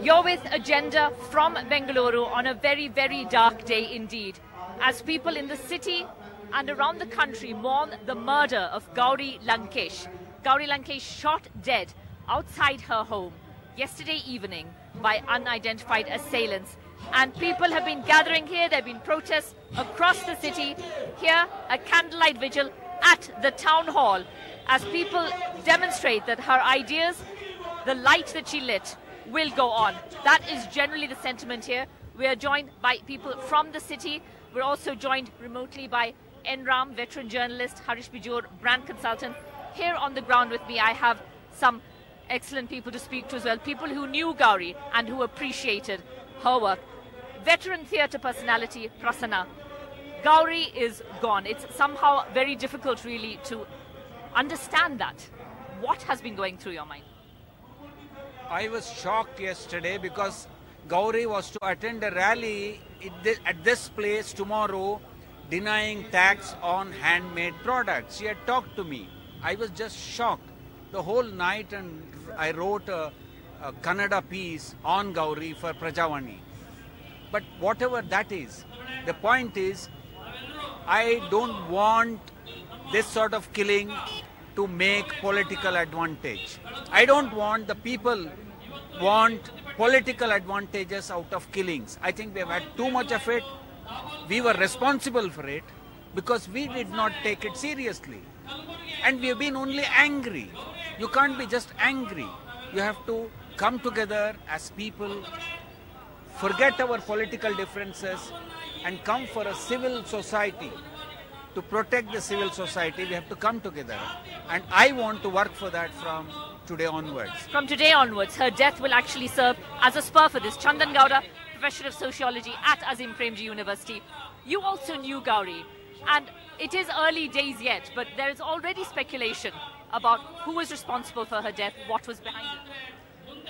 You're with Agenda from Bengaluru on a very, very dark day indeed, as people in the city and around the country mourn the murder of Gauri Lankesh. Gauri Lankesh shot dead outside her home yesterday evening by unidentified assailants. And people have been gathering here. There have been protests across the city. Here, a candlelight vigil at the town hall as people demonstrate that her ideas, the light that she lit, will go on. That is generally the sentiment here. We are joined by people from the city. We're also joined remotely by NRAM, veteran journalist, Harish Bijur, brand consultant. Here on the ground with me, I have some excellent people to speak to as well. People who knew Gauri and who appreciated her work. Veteran theatre personality, Prasanna. Gauri is gone. It's somehow very difficult really to understand that. What has been going through your mind? I was shocked yesterday because Gauri was to attend a rally at this place tomorrow denying tax on handmade products. She had talked to me. I was just shocked the whole night, and I wrote a Kannada piece on Gauri for Prajavani. But whatever that is, the point is, I don't want this sort of killing to make political advantage. I don't want the people want political advantages out of killings. I think we have had too much of it. We were responsible for it because we did not take it seriously. And we have been only angry. You can't be just angry. You have to come together as people, forget our political differences and come for a civil society. To protect the civil society, we have to come together. And I want to work for that from today onwards. From today onwards, her death will actually serve as a spur for this. Chandan Gowda, Professor of Sociology at Azim Premji University. You also knew Gauri, and it is early days yet, but there is already speculation about who was responsible for her death, what was behind it.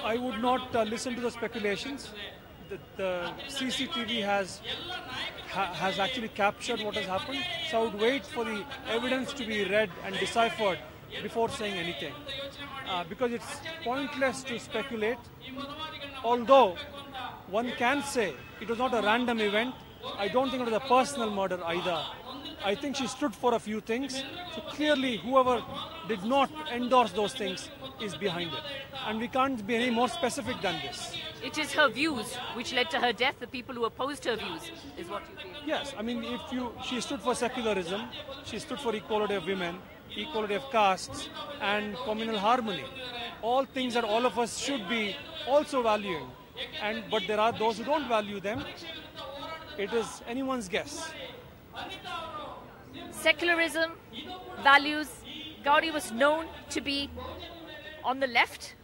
I would not listen to the speculations. The CCTV has actually captured what has happened, so I would wait for the evidence to be read and deciphered before saying anything, because it's pointless to speculate. Although one can say it was not a random event, I don't think it was a personal murder either. I think she stood for a few things, so clearly whoever did not endorse those things is behind it. And we can't be any more specific than this. It is her views which led to her death. The people who opposed her views is what you feel. Yes, I mean, she stood for secularism, she stood for equality of women, equality of castes, and communal harmony. All things that all of us should be also valuing. But there are those who don't value them. It is anyone's guess. Secularism, values. Gauri was known to be on the left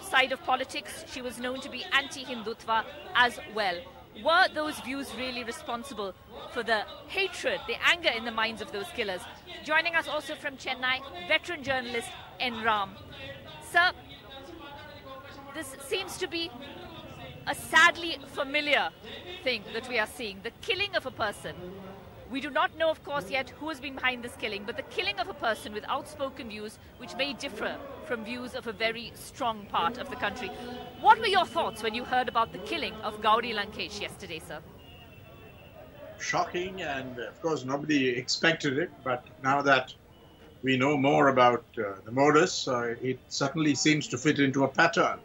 side of politics. She was known to be anti-Hindutva as well. Were those views really responsible for the hatred, the anger in the minds of those killers? Joining us also from Chennai, veteran journalist NRAM. Sir, this seems to be a sadly familiar thing that we are seeing. The killing of a person. We do not know, of course, yet who has been behind this killing, but the killing of a person with outspoken views which may differ from views of a very strong part of the country. What were your thoughts when you heard about the killing of Gauri Lankesh yesterday, sir? Shocking, and of course nobody expected it, but now that we know more about the modus, it certainly seems to fit into a pattern.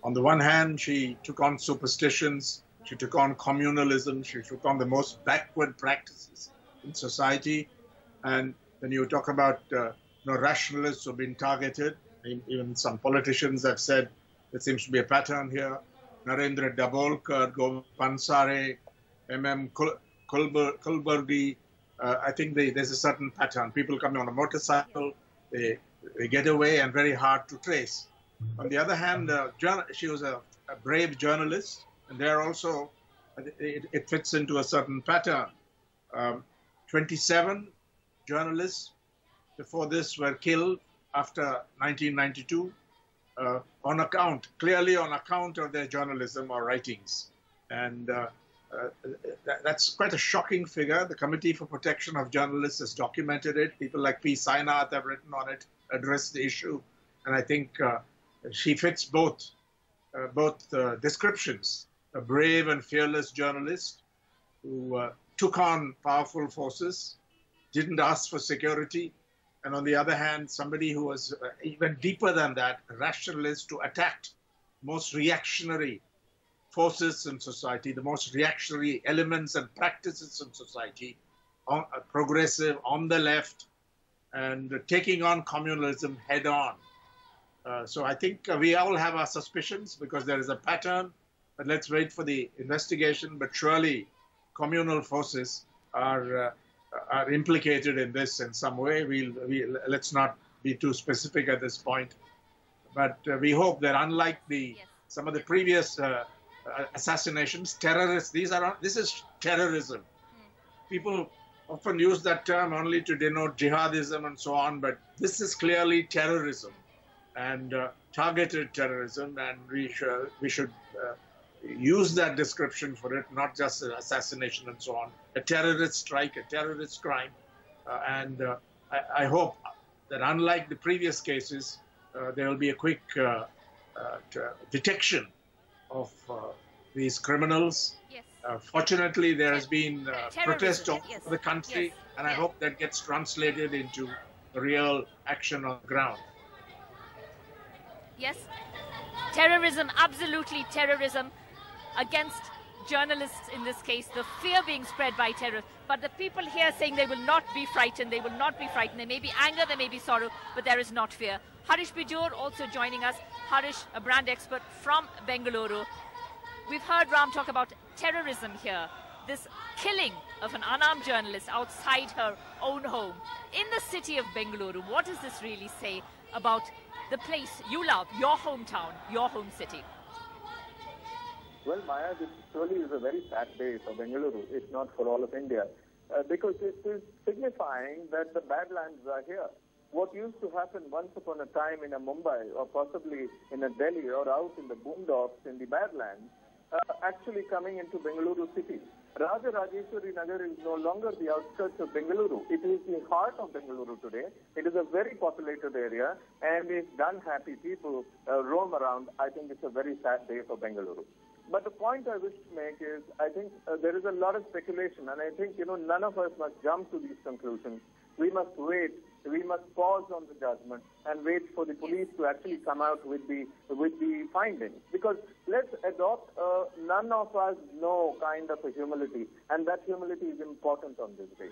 On the one hand, she took on superstitions, she took on communalism, she took on the most backward practices in society. And when you talk about rationalists who have been targeted, even some politicians have said there seems to be a pattern here. Narendra Dabolkar, Govind Pansare, M.M. Kulburgi, I think there's a certain pattern. People come on a motorcycle, they get away and very hard to trace. On the other hand, she was a brave journalist. And there also, it fits into a certain pattern. 27 journalists before this were killed after 1992 clearly on account of their journalism or writings. And that's quite a shocking figure. The Committee for Protection of Journalists has documented it. People like P. Sainath have written on it, addressed the issue. And I think she fits both both descriptions. A brave and fearless journalist who took on powerful forces, didn't ask for security, and on the other hand, somebody who was even deeper than that, a rationalist who attacked most reactionary forces in society, the most reactionary elements and practices in society, progressive, on the left, and taking on communalism head on. So I think we all have our suspicions because there is a pattern, but let's wait for the investigation. But surely communal forces are implicated in this in some way. Let's not be too specific at this point. But we hope that unlike some of the previous assassinations, terrorists, this is terrorism. People often use that term only to denote jihadism and so on, but this is clearly terrorism and targeted terrorism, and we should use that description for it, not just assassination and so on. A terrorist strike, a terrorist crime, and I hope that unlike the previous cases, there will be a quick detection of these criminals. Yes. Fortunately, there has been protest all over the country, and I hope that gets translated into real action on the ground. Yes, terrorism, absolutely terrorism against journalists in this case, the fear being spread by terrorists. But the people here saying they will not be frightened, they will not be frightened. There may be anger, there may be sorrow, but there is not fear. Harish Bijur also joining us. Harish, a brand expert from Bengaluru. We've heard Ram talk about terrorism here, this killing of an unarmed journalist outside her own home in the city of Bengaluru. What does this really say about the place you love, your hometown, your home city? Well, Maya, this surely is a very sad day for Bengaluru, if not for all of India, because it is signifying that the Badlands are here. What used to happen once upon a time in a Mumbai or possibly in a Delhi or out in the boondocks in the Badlands, actually coming into Bengaluru city. Raja Rajeshwari Nagar is no longer the outskirts of Bengaluru. It is the heart of Bengaluru today. It is a very populated area, and if unhappy people roam around, I think it's a very sad day for Bengaluru. But the point I wish to make is, I think there is a lot of speculation, and I think, none of us must jump to these conclusions. We must wait. We must pause on the judgment and wait for the police to actually come out with the findings. Because let's adopt none of us know kind of a humility, and that humility is important on this day.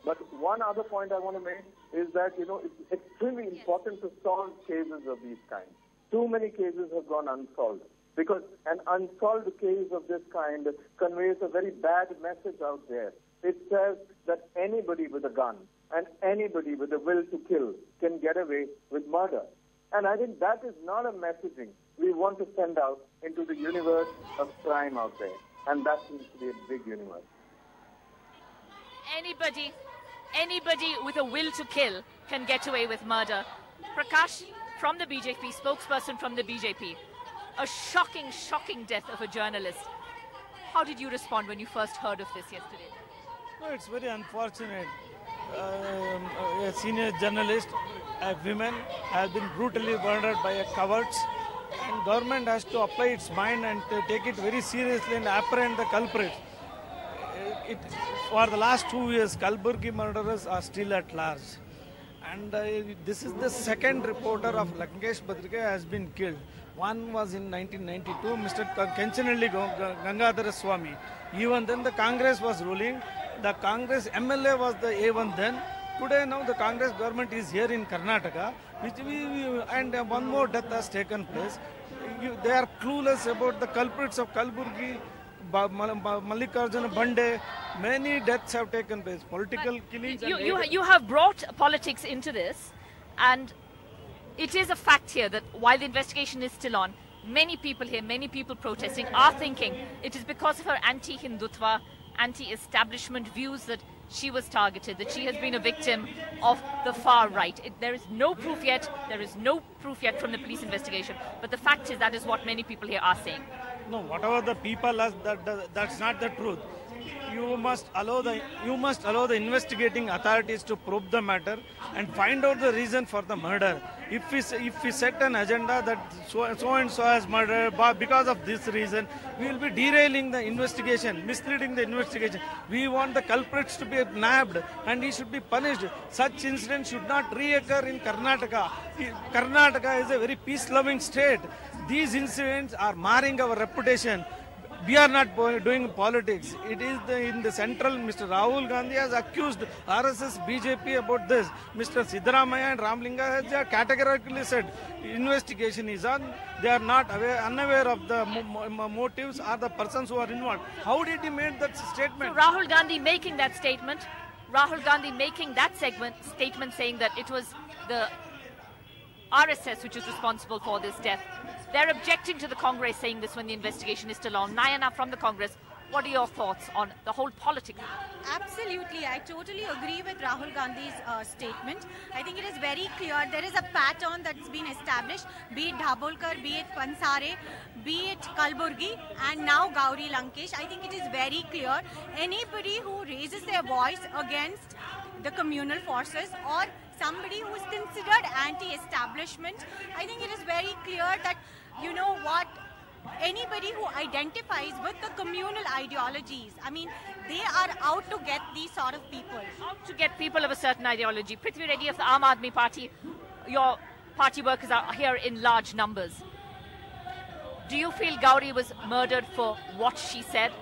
But one other point I want to make is that, it's extremely important to solve cases of these kinds. Too many cases have gone unsolved, because an unsolved case of this kind conveys a very bad message out there. It says that anybody with a gun and anybody with a will to kill can get away with murder. And I think that is not a messaging we want to send out into the universe of crime out there. And that seems to be a big universe. Anybody with a will to kill can get away with murder. Prakash, from the BJP, spokesperson from the BJP, a shocking, shocking death of a journalist. How did you respond when you first heard of this yesterday? No, it's very unfortunate. A senior journalist, a woman, has been brutally murdered by a cowards, and government has to apply its mind and take it very seriously and apprehend the culprits. For the last 2 years, Kalburgi murderers are still at large. And this is the second reporter of Lankesh Patrika has been killed. One was in 1992, Mr. Kenchanelli Gangadhara Swami. Even then the Congress was ruling. The Congress MLA was the A1 then. Today now the Congress government is here in Karnataka, and one more death has taken place. They are clueless about the culprits of Kalburgi, Mallikarjuna Bande. Many deaths have taken place. Political killings. You have brought politics into this, and it is a fact here that while the investigation is still on, many people here, many people protesting are thinking it is because of her anti-Hindutva, anti-establishment views that she was targeted, that she has been a victim of the far right. There is no proof yet. There is no proof yet from the police investigation. But the fact is that is what many people here are saying. No, whatever the people ask, that's not the truth. You must allow the investigating authorities to probe the matter and find out the reason for the murder. If we set an agenda that so and so has murdered because of this reason, we will be derailing the investigation, misleading the investigation. We want the culprits to be nabbed and he should be punished. Such incidents should not reoccur in Karnataka. Karnataka is a very peace-loving state. These incidents are marring our reputation. We are not doing politics. It is in the central, Mr. Rahul Gandhi has accused RSS, BJP about this. Mr. Siddaramaiah and Ramlinga has categorically said investigation is on. They are not unaware of the motives or the persons who are involved. How did he make that statement? So Rahul Gandhi making that statement, statement saying that it was the RSS which is responsible for this death. They're objecting to the Congress saying this when the investigation is still on. Nayana from the Congress, what are your thoughts on the whole politics? Absolutely, I totally agree with Rahul Gandhi's statement. I think it is very clear there is a pattern that's been established, be it Dhabolkar, be it Pansare, be it Kalburgi, and now Gauri Lankesh. I think it is very clear. Anybody who raises their voice against the communal forces or somebody who is considered anti-establishment, I think it is very clear that, you know what, anybody who identifies with the communal ideologies, I mean, they are out to get these sort of people. Out to get people of a certain ideology. Prithvi Reddy of the Aam Aadmi Party, your party workers are here in large numbers. Do you feel Gauri was murdered for what she said?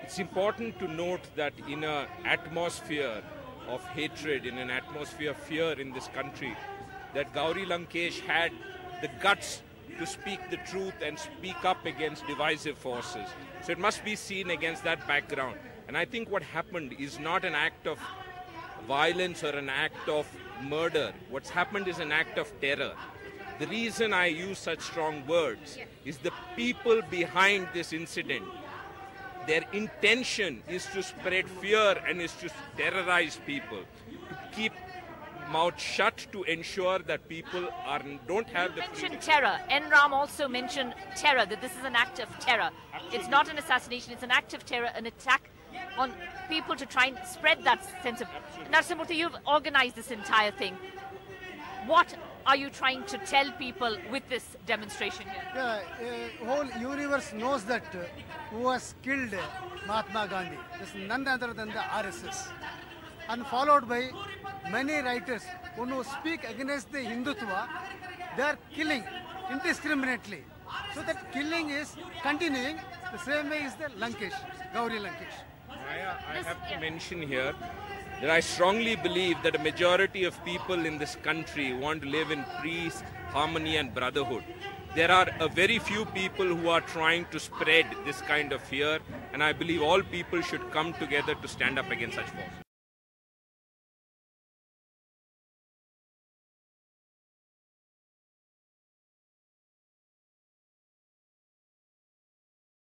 It's important to note that in an atmosphere of hatred, in an atmosphere of fear in this country, that Gauri Lankesh had the guts to speak the truth and speak up against divisive forces. So it must be seen against that background. And I think what happened is not an act of violence or an act of murder. What's happened is an act of terror. The reason I use such strong words is the people behind this incident. Their intention is to spread fear and is to terrorize people, to keep mouth shut to ensure that people don't have the freedom. You mentioned terror. N. Ram also mentioned terror, that this is an act of terror. Absolutely. It's not an assassination, it's an act of terror, an attack on people to try and spread that sense of... Narasimhamurthy, you've organized this entire thing. What are you trying to tell people with this demonstration here? Yeah, whole universe knows that who has killed Mahatma Gandhi. This is none other than the RSS. And followed by many writers who speak against the Hindutva, they are killing indiscriminately. So that killing is continuing the same way as the Lankesh, Gauri Lankesh. I have to mention here that I strongly believe that a majority of people in this country want to live in peace, harmony and brotherhood. There are a very few people who are trying to spread this kind of fear, and I believe all people should come together to stand up against such forces.